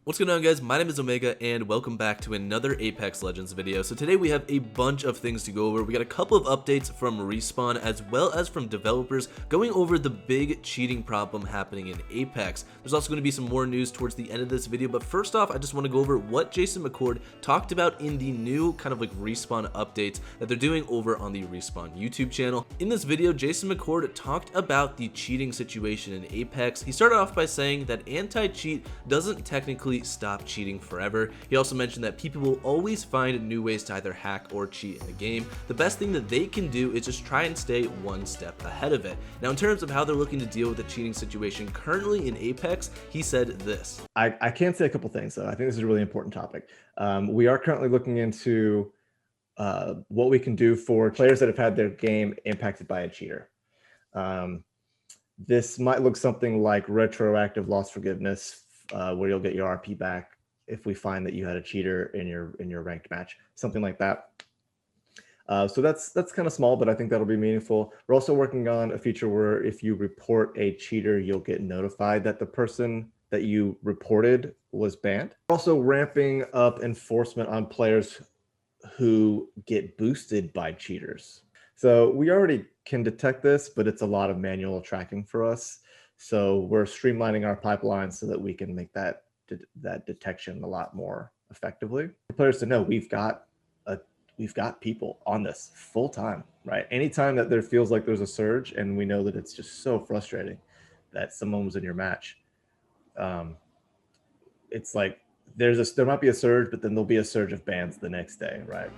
What's going on, guys? My name is Omega and welcome back to another Apex Legends video. So today we have a bunch of things to go over. We got a couple of updates from Respawn as well as from developers going over the big cheating problem happening in Apex. There's also going to be some more news towards the end of this video, but first off I just want to go over what Jason McCord talked about in the new kind of like Respawn updates that they're doing over on the Respawn YouTube channel. In this video, Jason McCord talked about the cheating situation in Apex. He started off by saying that anti-cheat doesn't technically stop cheating forever. He also mentioned that people will always find new ways to either hack or cheat in the game. The best thing that they can do is just try and stay one step ahead of it. Now, in terms of how they're looking to deal with the cheating situation currently in Apex, he said this. I can say a couple things, though. I think this is a really important topic. We are currently looking into what we can do for players that have had their game impacted by a cheater. This might look something like retroactive loss forgiveness, where you'll get your RP back if we find that you had a cheater in your ranked match, something like that. So that's kind of small, but I think that'll be meaningful. We're also working on a feature where if you report a cheater, you'll get notified that the person that you reported was banned. Also ramping up enforcement on players who get boosted by cheaters. So we already can detect this, but it's a lot of manual tracking for us. So we're streamlining our pipeline so that we can make that detection a lot more effectively. For players to know we've got people on this full time, right? Anytime that there feels like there's a surge, and we know that it's just so frustrating that someone was in your match, it's like there might be a surge, but then there'll be a surge of bans the next day, right?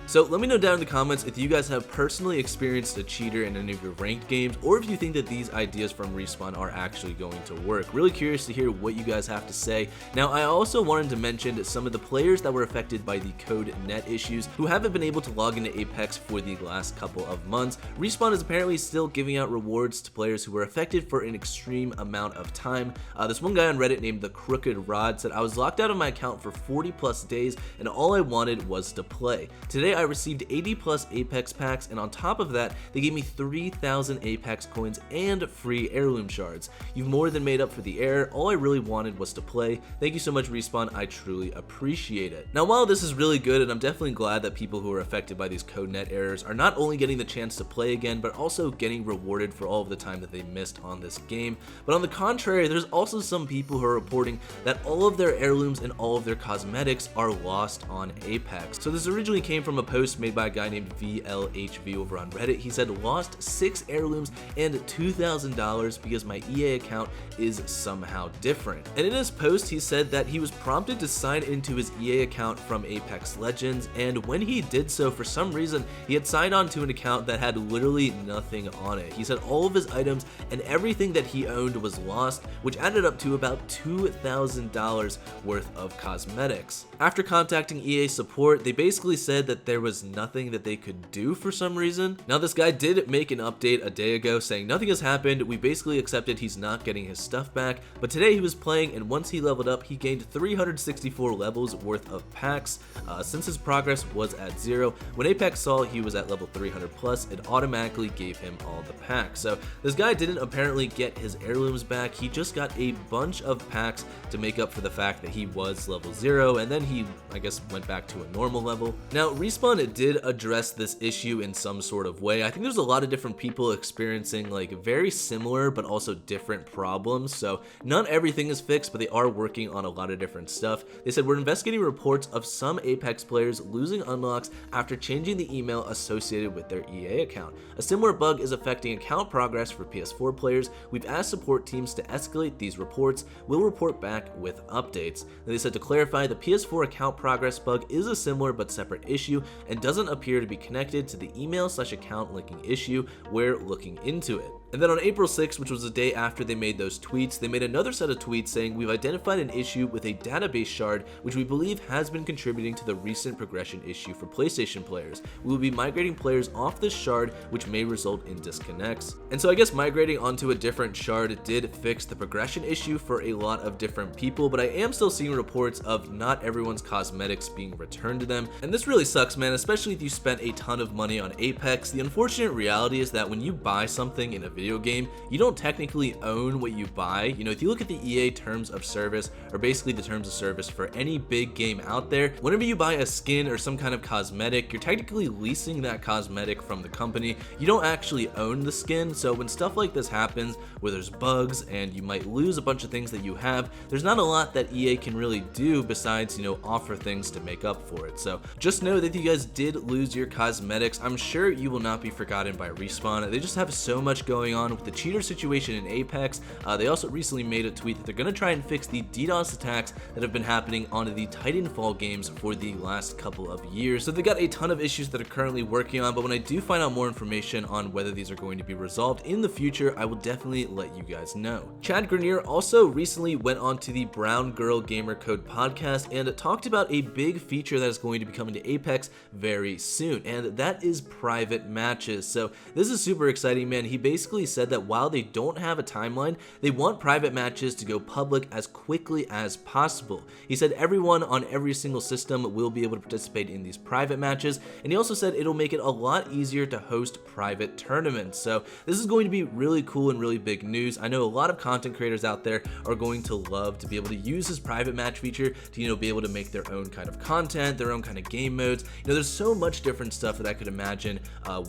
So let me know down in the comments if you guys have personally experienced a cheater in any of your ranked games, or if you think that these ideas from Respawn are actually going to work. Really curious to hear what you guys have to say. Now, I also wanted to mention some of the players that were affected by the code net issues who haven't been able to log into Apex for the last couple of months. Respawn is apparently still giving out rewards to players who were affected for an extreme amount of time. This one guy on Reddit named The Crooked Rod said, "I was locked out of my account for 40+ days and all I wanted was to play. Today I received 80+ Apex packs, and on top of that they gave me 3,000 Apex coins and free Heirloom shards. You've more than made up for the error. All I really wanted was to play. Thank you so much, Respawn. I truly appreciate it." Now, while this is really good, and I'm definitely glad that people who are affected by these code net errors are not only getting the chance to play again, but also getting rewarded for all of the time that they missed on this game, but on the contrary, there's also some people who are reporting that all of their heirlooms and all of their cosmetics are lost on Apex. So this originally came from a post made by a guy named VLHV over on Reddit. He said, "Lost 6 heirlooms and $2,000 because my EA account is somehow different." And in his post, he said that he was prompted to sign into his EA account from Apex Legends, and when he did so, for some reason, he had signed on to an account that had literally nothing on it. He said all of his items and everything that he owned was lost, which added up to about $2,000 worth of cosmetics. After contacting EA support, they basically said that there was nothing that they could do for some reason. Now, this guy did make an update a day ago saying nothing has happened. We basically accepted he's not getting his stuff back, but today he was playing, and once he leveled up, he gained 364 levels worth of packs. Since his progress was at 0, when Apex saw he was at level 300+, it automatically gave him all the packs. So this guy didn't apparently get his heirlooms back. He just got a bunch of packs to make up for the fact that he was level 0, and then he, I guess, went back to a normal level. Now, Respawn did address this issue in some sort of way. I think there's a lot of different people experiencing like very similar but also different problems, so not everything is fixed, but they are working on a lot of different stuff. They said, "We're investigating reports of some Apex players losing unlocks after changing the email associated with their EA account. A similar bug is affecting account progress for PS4 players. We've asked support teams to escalate these reports. We'll report back with updates." And they said, to clarify, the PS4 account progress bug is a similar but separate issue and doesn't appear to be connected to the email/account linking issue. We're looking into it. And then on April 6th, which was the day after they made those tweets, they made another set of tweets saying, "We've identified an issue with a database shard, which we believe has been contributing to the recent progression issue for PlayStation players. We will be migrating players off this shard, which may result in disconnects." And so I guess migrating onto a different shard did fix the progression issue for a lot of different people, but I am still seeing reports of not everyone's cosmetics being returned to them. And this really sucks, man, especially if you spent a ton of money on Apex. The unfortunate reality is that when you buy something in a video video game, you don't technically own what you buy. You know, if you look at the EA terms of service, or basically the terms of service for any big game out there, whenever you buy a skin or some kind of cosmetic, you're technically leasing that cosmetic from the company. You don't actually own the skin. So when stuff like this happens, where there's bugs and you might lose a bunch of things that you have, there's not a lot that EA can really do besides, you know, offer things to make up for it. So just know that if you guys did lose your cosmetics, I'm sure you will not be forgotten by Respawn. They just have so much going on with the cheater situation in Apex. They also recently made a tweet that they're going to try and fix the DDoS attacks that have been happening on the Titanfall games for the last couple of years. So they got a ton of issues that are currently working on, but when I do find out more information on whether these are going to be resolved in the future, I will definitely let you guys know. Chad Grenier also recently went on to the Brown Girl Gamer Code podcast and talked about a big feature that is going to be coming to Apex very soon, and that is private matches. So this is super exciting, man. He basically said that while they don't have a timeline, they want private matches to go public as quickly as possible. He said everyone on every single system will be able to participate in these private matches, and he also said it'll make it a lot easier to host private tournaments. So this is going to be really cool and really big news. I know a lot of content creators out there are going to love to be able to use this private match feature to, you know, be able to make their own kind of content, their own kind of game modes. You know, there's so much different stuff that I could imagine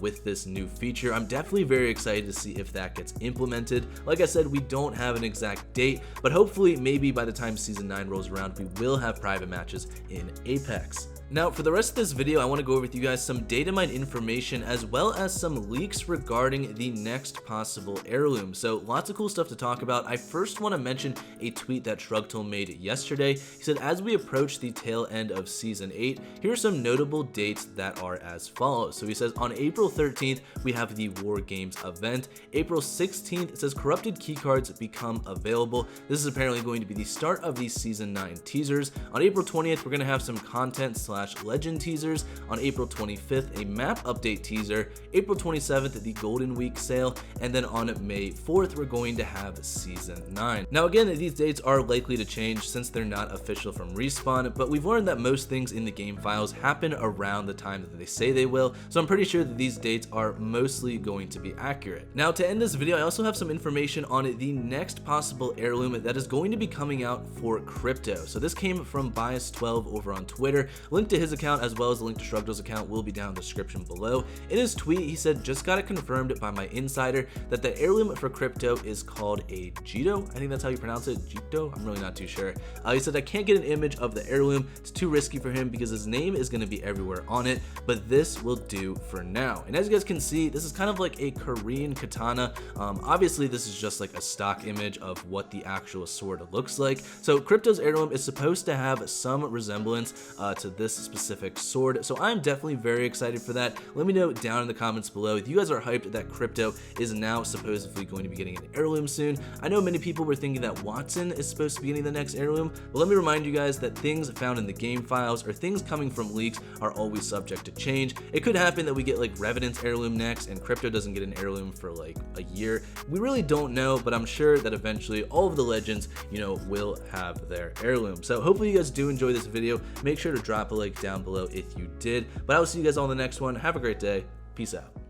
with this new feature. I'm definitely very excited to see if that gets implemented. Like I said, we don't have an exact date, but hopefully maybe by the time Season 9 rolls around, we will have private matches in Apex. Now, for the rest of this video, I want to go over with you guys some data mine information as well as some leaks regarding the next possible heirloom. So lots of cool stuff to talk about. I first want to mention a tweet that Shrugtool made yesterday. He said, as we approach the tail end of Season 8, here are some notable dates that are as follows. So he says, on April 13th, we have the War Games event. April 16th, it says corrupted keycards become available. This is apparently going to be the start of the Season 9 teasers. On April 20th, we're going to have some content / legend teasers. On April 25th, a map update teaser. April 27th, the Golden Week sale, and then on May 4th, we're going to have Season 9. Now again, these dates are likely to change since they're not official from Respawn, but we've learned that most things in the game files happen around the time that they say they will, so I'm pretty sure that these dates are mostly going to be accurate. Now to end this video, I also have some information on the next possible heirloom that is going to be coming out for crypto. So this came from Bias12 over on Twitter. Link to his account as well as the link to Shrugtool's account will be down in the description below. In his tweet, he said, just got it confirmed by my insider that the heirloom for crypto is called a Jito. I think that's how you pronounce it, Jito? I'm really not too sure. He said, I can't get an image of the heirloom. It's too risky for him because his name is going to be everywhere on it, but this will do for now. And as you guys can see, this is kind of like a Korean katana. Obviously, this is just like a stock image of what the actual sword looks like. So crypto's heirloom is supposed to have some resemblance to this specific sword, so I'm definitely very excited for that. Let me know down in the comments below if you guys are hyped that crypto is now supposedly going to be getting an heirloom soon. I know many people were thinking that Watson is supposed to be getting the next heirloom, but let me remind you guys that things found in the game files or things coming from leaks are always subject to change. It could happen that we get like Revenant's heirloom next and crypto doesn't get an heirloom for like a year. We really don't know, but I'm sure that eventually all of the legends, you know, will have their heirloom. So hopefully you guys do enjoy this video. Make sure to drop a like down below if you did, but I will see you guys on the next one. Have a great day. Peace out.